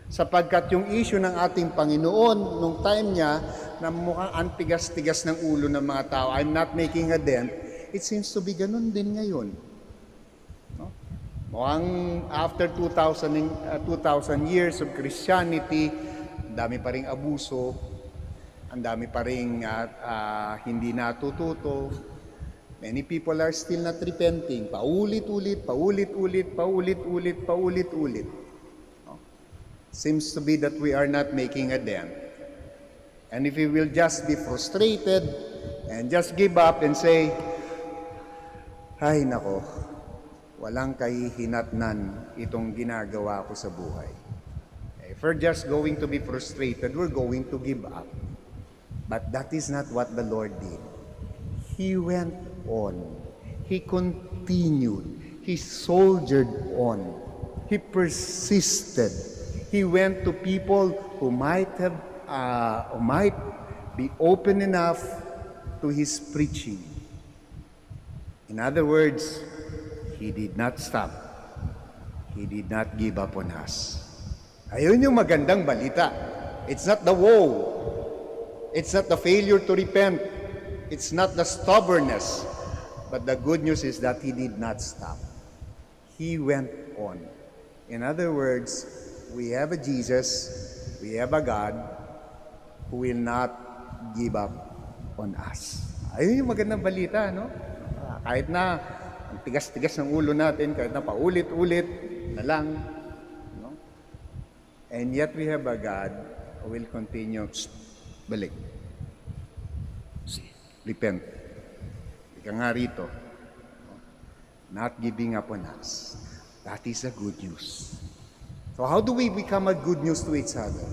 Sapagkat yung issue ng ating Panginoon, nung time niya, na mukhang antigas-tigas ng ulo ng mga tao, I'm not making a dent, it seems to be ganun din ngayon. No? Mukhang after 2,000 years of Christianity, ang dami pa ring abuso, ang dami pa ring hindi natututo. Many people are still not repenting. Paulit-ulit. No? Seems to be that we are not making a dent. And if we will just be frustrated and just give up and say, ay nako, walang kahihinatnan itong ginagawa ko sa buhay. If we're just going to be frustrated, we're going to give up. But that is not what the Lord did. He went on. He continued. He soldiered on. He persisted. He went to people who might be open enough to his preaching. In other words, he did not stop. He did not give up on us. Ayun yung magandang balita. It's not the woe. It's not the failure to repent. It's not the stubbornness. But the good news is that he did not stop. He went on. In other words, we have a Jesus, we have a God who will not give up on us. Ayun yung magandang balita, no? Kahit na ang tigas-tigas ng ulo natin, kahit na paulit-ulit na lang, no? And yet we have a God who will continue, balik. Repent. Ika nga rito. Not giving up on us. That is the good news. So how do we become a good news to each other?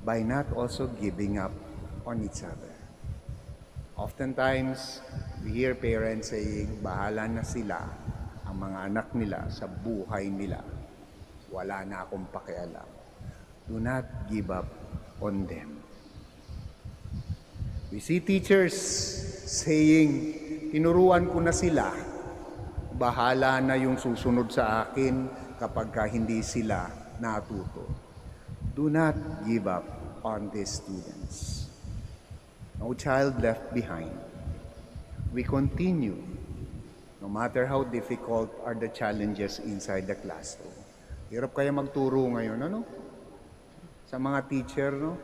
By not also giving up on each other. Oftentimes, we hear parents saying, bahala na sila, ang mga anak nila, sa buhay nila. Wala na akong pakialam. Do not give up on them. We see teachers saying, tinuruan ko na sila, bahala na yung susunod sa akin kapag hindi sila natuto. Do not give up on these students. No child left behind. We continue, no matter how difficult are the challenges inside the classroom. Hirap kaya magturo ngayon, ano? Sa mga teacher, no?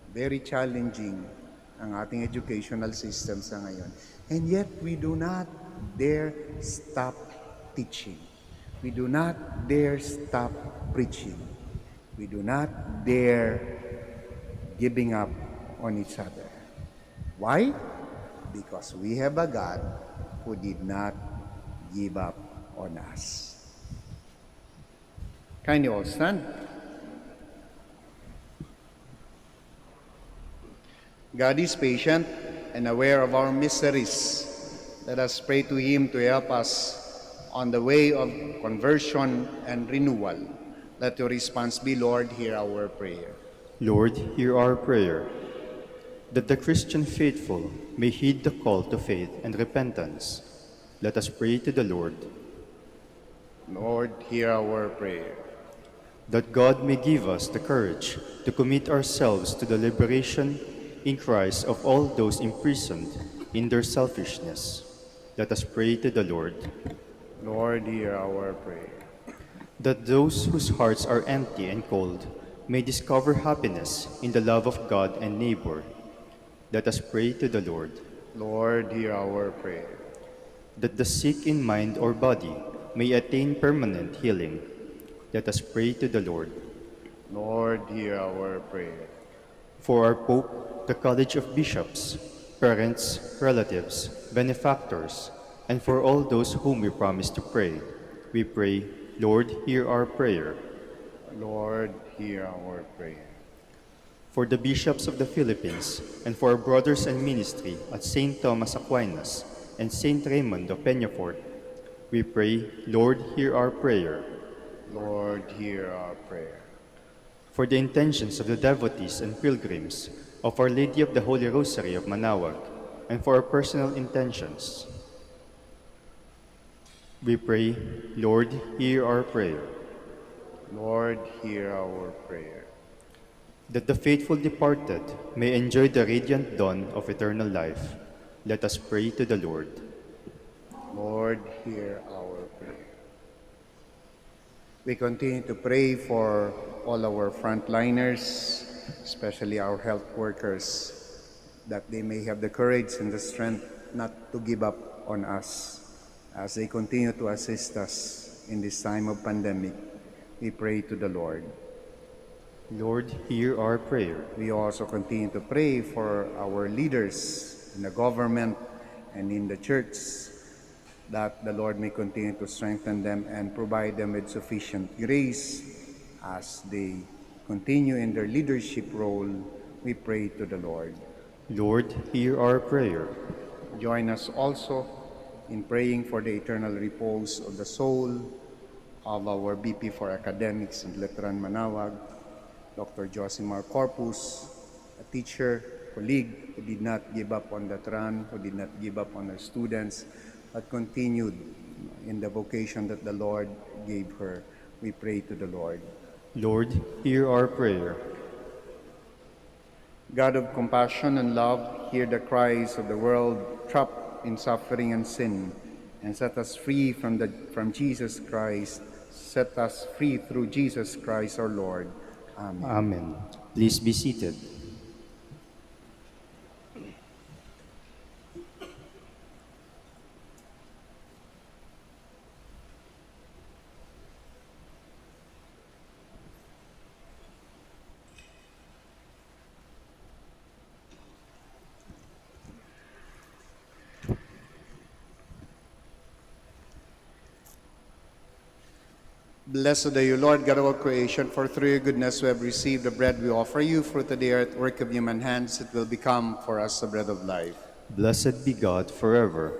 Very challenging ang ating educational system sa ngayon. And yet, we do not dare stop teaching. We do not dare stop preaching. We do not dare giving up on each other. Why? Because we have a God who did not give up on us. Can you all stand? God is patient and aware of our miseries. Let us pray to Him to help us on the way of conversion and renewal. Let your response be, Lord, hear our prayer. Lord, hear our prayer. That the Christian faithful may heed the call to faith and repentance. Let us pray to the Lord. Lord, hear our prayer. That God may give us the courage to commit ourselves to the liberation in Christ of all those imprisoned in their selfishness. Let us pray to the Lord. Lord, hear our prayer. That those whose hearts are empty and cold may discover happiness in the love of God and neighbor. Let us pray to the Lord. Lord, hear our prayer. That the sick in mind or body may attain permanent healing. Let us pray to the Lord. Lord, hear our prayer. For our Pope, the College of Bishops, parents, relatives, benefactors, and for all those whom we promise to pray. We pray, Lord, hear our prayer. Lord, hear our prayer. For the bishops of the Philippines, and for our brothers in ministry at St. Thomas Aquinas and St. Raymond of Peñafort, we pray, Lord, hear our prayer. Lord, hear our prayer. For the intentions of the devotees and pilgrims of Our Lady of the Holy Rosary of Manaoag, and for our personal intentions, we pray, Lord, hear our prayer. Lord, hear our prayer. That the faithful departed may enjoy the radiant dawn of eternal life, let us pray to the Lord. Lord, hear our prayer. We continue to pray for all our frontliners, especially our health workers, that they may have the courage and the strength not to give up on us as they continue to assist us in this time of pandemic. We pray to the Lord. Lord, hear our prayer. We also continue to pray for our leaders in the government and in the church, that the Lord may continue to strengthen them and provide them with sufficient grace as they continue in their leadership role. We pray to the Lord. Lord, hear our prayer. Join us also in praying for the eternal repose of the soul of our BP for Academics and Letran Manaoag, Dr. Josimar Corpus, a teacher, colleague who did not give up on the Tran, who did not give up on her students, but continued in the vocation that the Lord gave her. We pray to the Lord. Lord, hear our prayer. God of compassion and love, hear the cries of the world trapped in suffering and sin, and set us free from Jesus Christ. Set us free through Jesus Christ our Lord. Amen. Amen. Please be seated. Blessed are you, Lord, God of all creation, for through your goodness we have received the bread we offer you, fruit of the earth, work of human hands. It will become for us the bread of life. Blessed be God forever.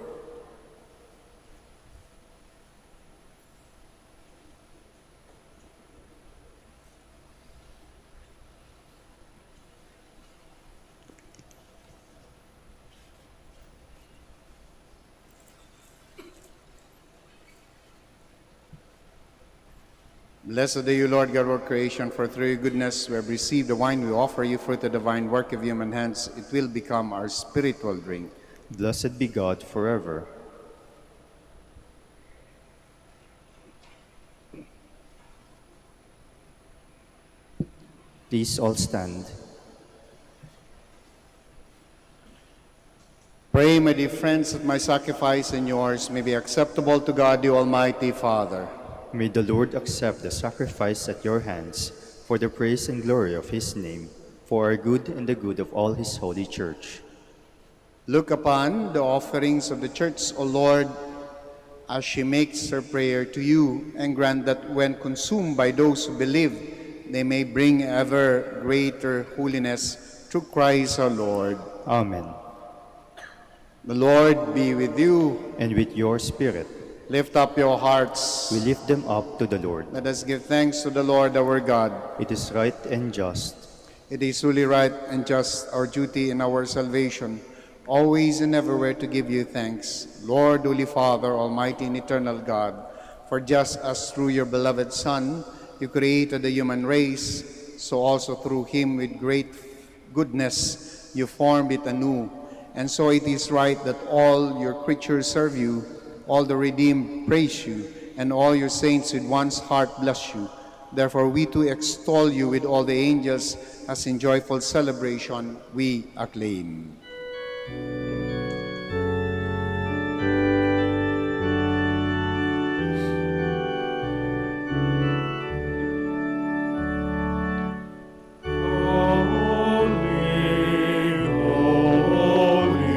Blessed are you, Lord, God of all creation, for through your goodness we have received the wine we offer you, fruit of the divine work of human hands. It will become our spiritual drink. Blessed be God forever. Please all stand. Pray, my dear friends, that my sacrifice and yours may be acceptable to God, the Almighty Father. May the Lord accept the sacrifice at your hands for the praise and glory of his name, for our good and the good of all his holy church. Look upon the offerings of the church, O Lord, as she makes her prayer to you, and grant that when consumed by those who believe, they may bring ever greater holiness through Christ our Lord. Amen. The Lord be with you. And with your spirit, Lift up your hearts. we lift them up to the Lord. Let us give thanks to the Lord our God. It is right and just. It is truly right and just, our duty and our salvation, always and everywhere to give you thanks, Lord, Holy Father, Almighty and eternal God, for just as through your beloved Son you created the human race, so also through him with great goodness you formed it anew. And so it is right that all your creatures serve you, all the redeemed praise you, and all your saints with one's heart bless you. Therefore we too extol you with all the angels, as in joyful celebration we acclaim. Holy, holy,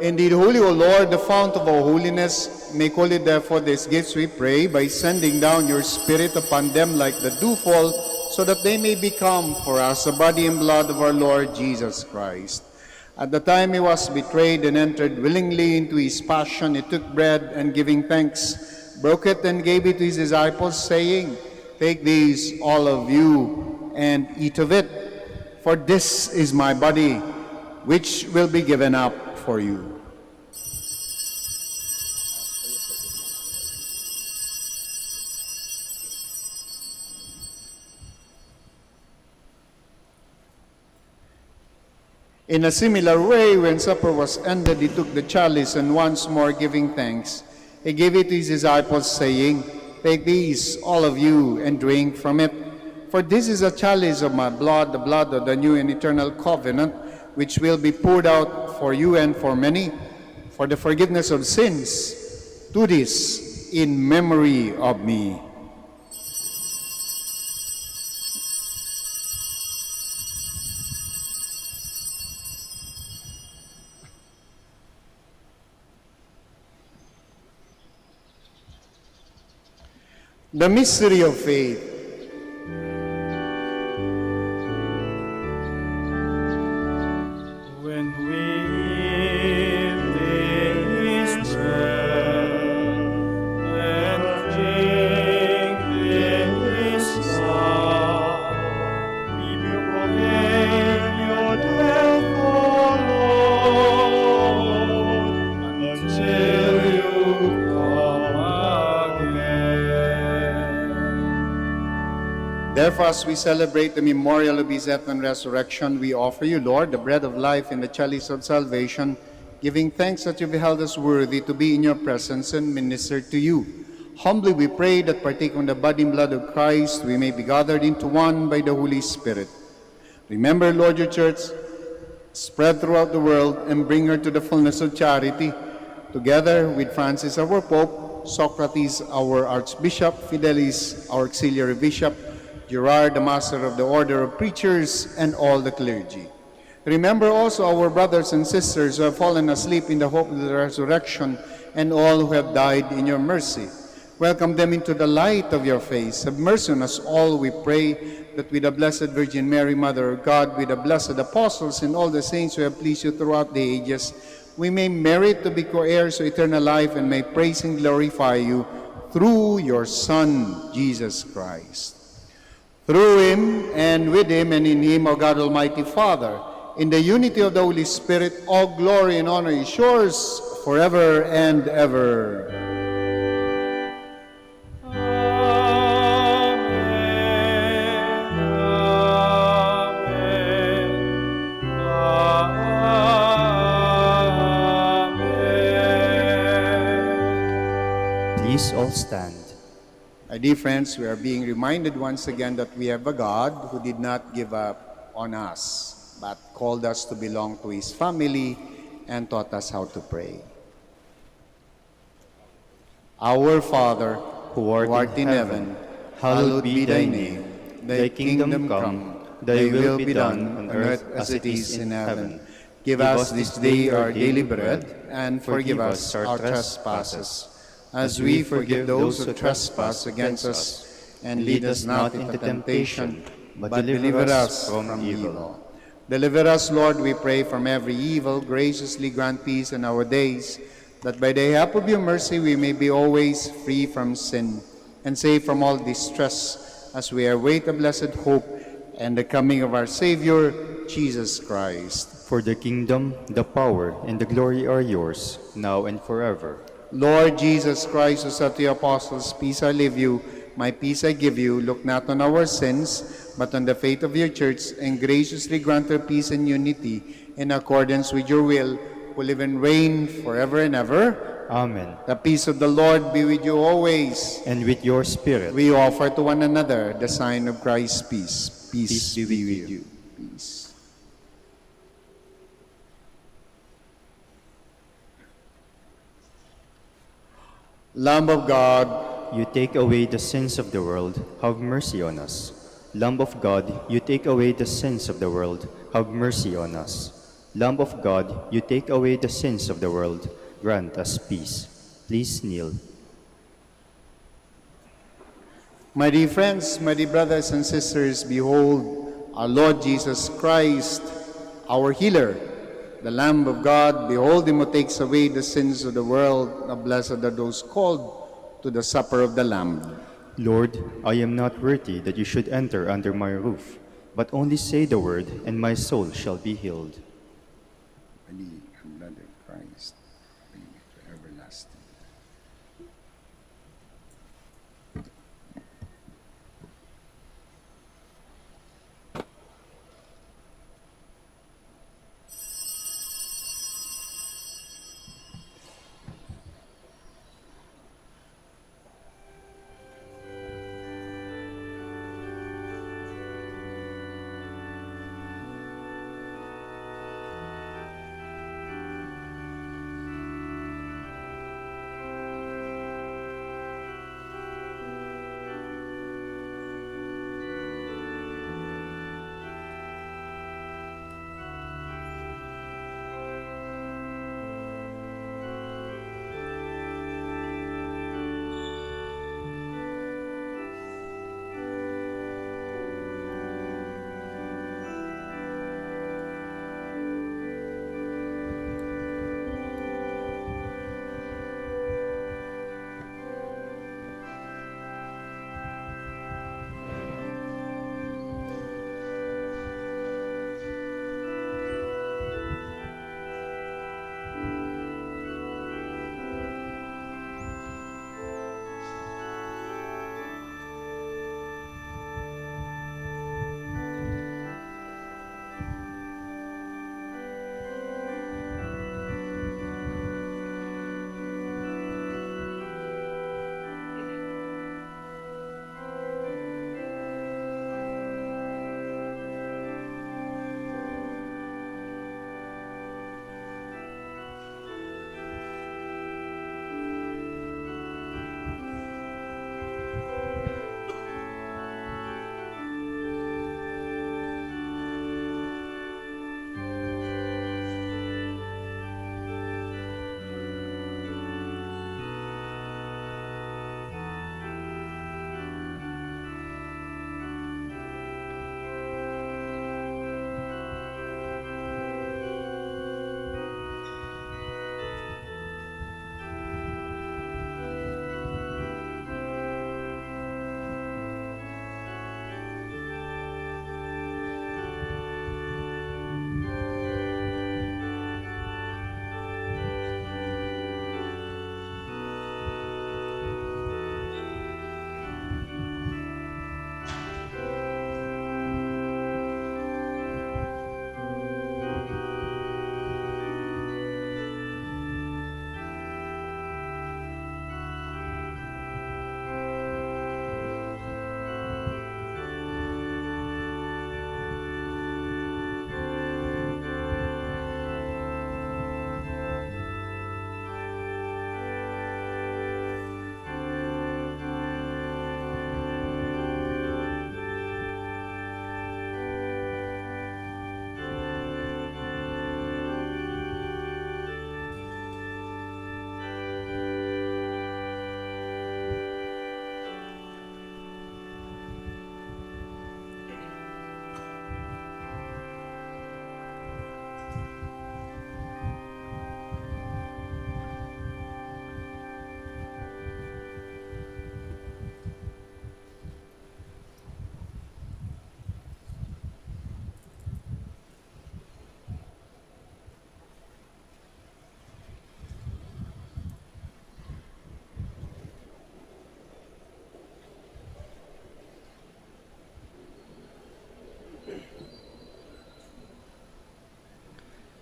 Indeed, holy, O Lord, the fount of all holiness, make holy therefore these gifts, we pray, by sending down your Spirit upon them like the dewfall, so that they may become for us the body and blood of our Lord Jesus Christ. At the time he was betrayed and entered willingly into his passion, he took bread and giving thanks, broke it and gave it to his disciples, saying, "Take these, all of you, and eat of it, for this is my body, which will be given up for you." In a similar way, when supper was ended, he took the chalice, and once more giving thanks, he gave it to his disciples, saying, "Take these, all of you, and drink from it. For this is a chalice of my blood, the blood of the new and eternal covenant, which will be poured out for you and for many, for the forgiveness of sins. Do this in memory of me." The mystery of faith. When we eat this bread and drink this cup, we proclaim your death, O Lord, until you come again. Therefore, as we celebrate the memorial of his death and resurrection, we offer you, Lord, the bread of life and the chalice of salvation, giving thanks that you beheld us worthy to be in your presence and minister to you. Humbly we pray that partaking of the body and blood of Christ, we may be gathered into one by the Holy Spirit. Remember, Lord, your church, spread throughout the world, and bring her to the fullness of charity, together with Francis, our Pope, Socrates, our Archbishop, Fidelis, our Auxiliary Bishop, Gerard, the Master of the Order of Preachers, and all the clergy. Remember also our brothers and sisters who have fallen asleep in the hope of the resurrection, and all who have died in your mercy. Welcome them into the light of your face. Have mercy on us all, we pray, that with the Blessed Virgin Mary, Mother of God, with the blessed apostles and all the saints who have pleased you throughout the ages, we may merit to be co-heirs of eternal life and may praise and glorify you through your Son, Jesus Christ. Through him, and with him, and in him, O God Almighty Father, in the unity of the Holy Spirit, all glory and honor is yours forever and ever. Please all stand. My dear friends, we are being reminded once again that we have a God who did not give up on us, but called us to belong to his family and taught us how to pray. Our Father, Who art in heaven, hallowed be thy name. Thy kingdom come, thy will be done on earth as it is in heaven. Give us this day our daily bread, and forgive us our trespasses, as we forgive those who trespass against us. And lead us not into temptation, but deliver us from evil. Deliver us, Lord, we pray, from every evil. Graciously grant peace in our days, that by the help of your mercy we may be always free from sin and safe from all distress, as we await the blessed hope and the coming of our Savior, Jesus Christ. For the kingdom, the power, and the glory are yours, now and forever. Lord Jesus Christ, who said to the apostles, "Peace I leave you, my peace I give you," look not on our sins, but on the faith of your church, and graciously grant her peace and unity in accordance with your will, who live and reign forever and ever. Amen. The peace of the Lord be with you always. And with your spirit. We offer to one another the sign of Christ's peace. Peace be with you. Peace. Lamb of God, You take away the sins of the world, have mercy on us. Lamb of God, you take away the sins of the world, have mercy on us. Lamb of God, you take away the sins of the world. Grant us peace. Please kneel. My dear friends, my dear brothers and sisters, behold our Lord Jesus Christ, our healer, the Lamb of God. Behold him who takes away the sins of the world. Now blessed are those called to the supper of the Lamb. Lord, I am not worthy that you should enter under my roof, but only say the word, and my soul shall be healed. Body and blood of Christ, bring me to everlasting.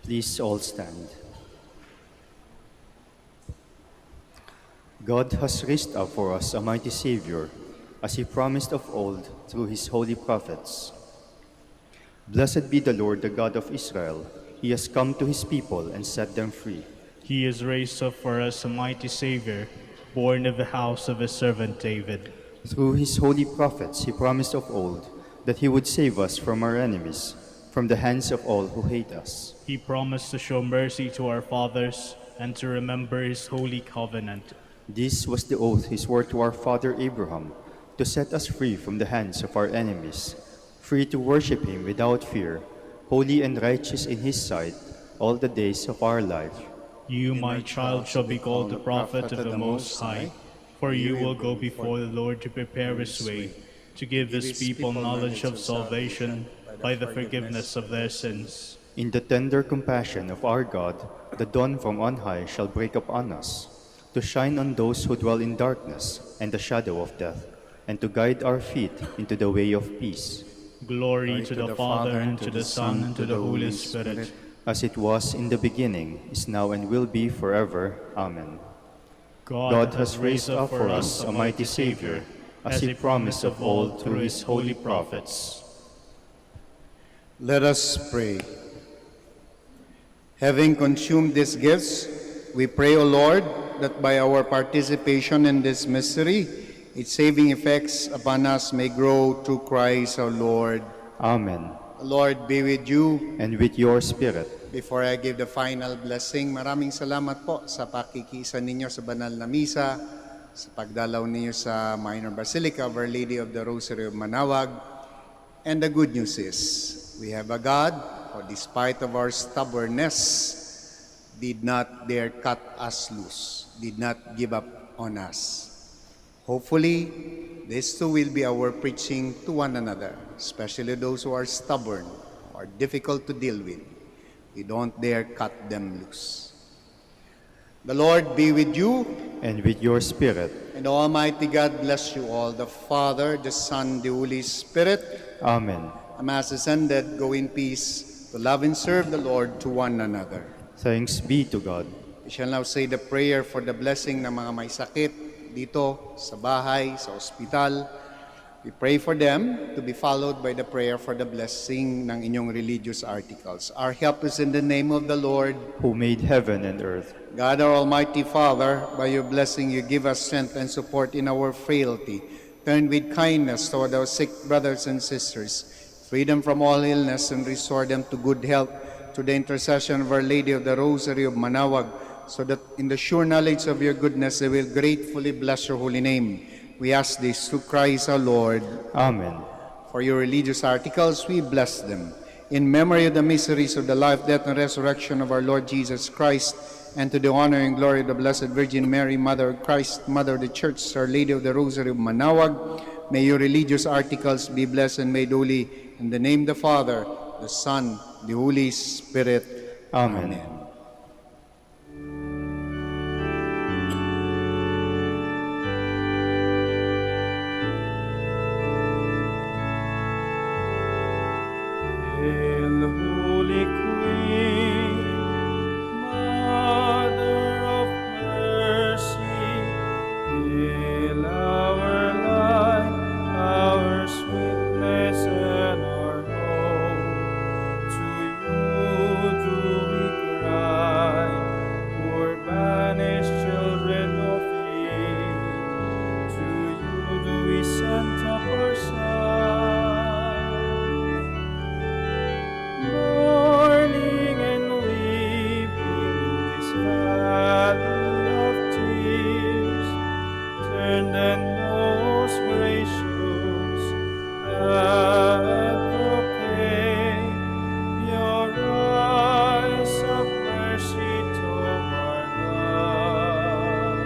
Please all stand. God has raised up for us a mighty Savior, as he promised of old through his holy prophets. Blessed be the Lord, the God of Israel. He has come to his people and set them free. He has raised up for us a mighty Savior, born of the house of his servant David. Through his holy prophets he promised of old that he would save us from our enemies, from the hands of all who hate us. He promised to show mercy to our fathers and to remember his holy covenant. This was the oath he swore to our father Abraham, to set us free from the hands of our enemies, free to worship him without fear, holy and righteous in his sight all the days of our life. You, my child, shall be called the prophet of the Most High, for you will go before the Lord to prepare his way, to give his people knowledge of salvation by the forgiveness of their sins. In the tender compassion of our God, the dawn from on high shall break upon us, to shine on those who dwell in darkness and the shadow of death, and to guide our feet into the way of peace. Glory to the Father, and to the Son, and to the Holy Spirit, As it was in the beginning, is now, and will be forever. Amen. God has raised up for us a mighty Savior, as he promised of old through his holy prophets. Let us pray. Having consumed these gifts, we pray, O Lord, that by our participation in this mystery, its saving effects upon us may grow through Christ our Lord. Amen. The Lord be with you. And with your spirit. Before I give the final blessing, maraming salamat po sa pakikisa ninyo sa banal na misa, sa pagdalaw ninyo sa Minor Basilica of Our Lady of the Rosary of Manaoag. And the good news is, we have a God who, despite of our stubbornness, did not dare cut us loose, did not give up on us. Hopefully, this too will be our preaching to one another, especially those who are stubborn, who are difficult to deal with. We don't dare cut them loose. The Lord be with you. And with your spirit. And Almighty God bless you all, the Father, the Son, the Holy Spirit. Amen. The Mass is ended. Go in peace to love and serve the Lord to one another. Thanks be to God. We shall now say the prayer for the blessing ng mga may sakit dito, sa bahay, sa ospital. We pray for them to be followed by the prayer for the blessing ng inyong religious articles. Our help is in the name of the Lord, who made heaven and earth. God, our Almighty Father, by your blessing you give us strength and support in our frailty. Turn with kindness toward our sick brothers and sisters. Free them from all illness and restore them to good health through the intercession of Our Lady of the Rosary of Manaoag, so that in the sure knowledge of your goodness they will gratefully bless your holy name. We ask this through Christ our Lord. Amen. For your religious articles, we bless them. In memory of the mysteries of the life, death, and resurrection of our Lord Jesus Christ, and to the honor and glory of the Blessed Virgin Mary, Mother of Christ, Mother of the Church, Our Lady of the Rosary of Manaoag, may your religious articles be blessed and made holy. In the name of the Father, the Son, the Holy Spirit. Amen. Amen. Hail, Holy Queen, Mother of Mercy, hail our light, our sweetness, and our hope. To you do we cry, poor banished children of Eve. To you do we send up our sighs. Mourning and weeping in this valley of tears, turn then those gracious and proclaim your eyes of mercy toward us.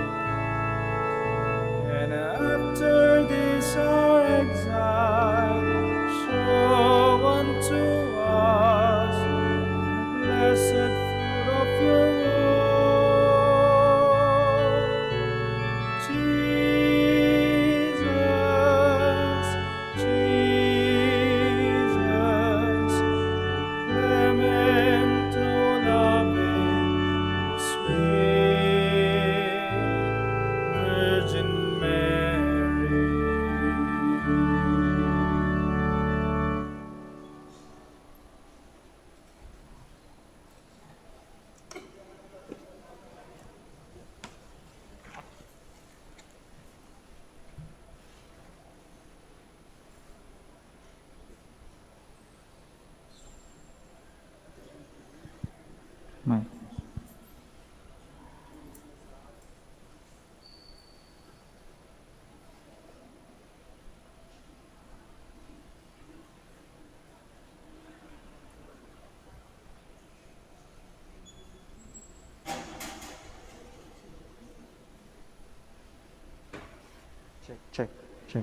And after this our exile, show unto us the blessed fruit of your womb. Jesus, Jesus, May. Check.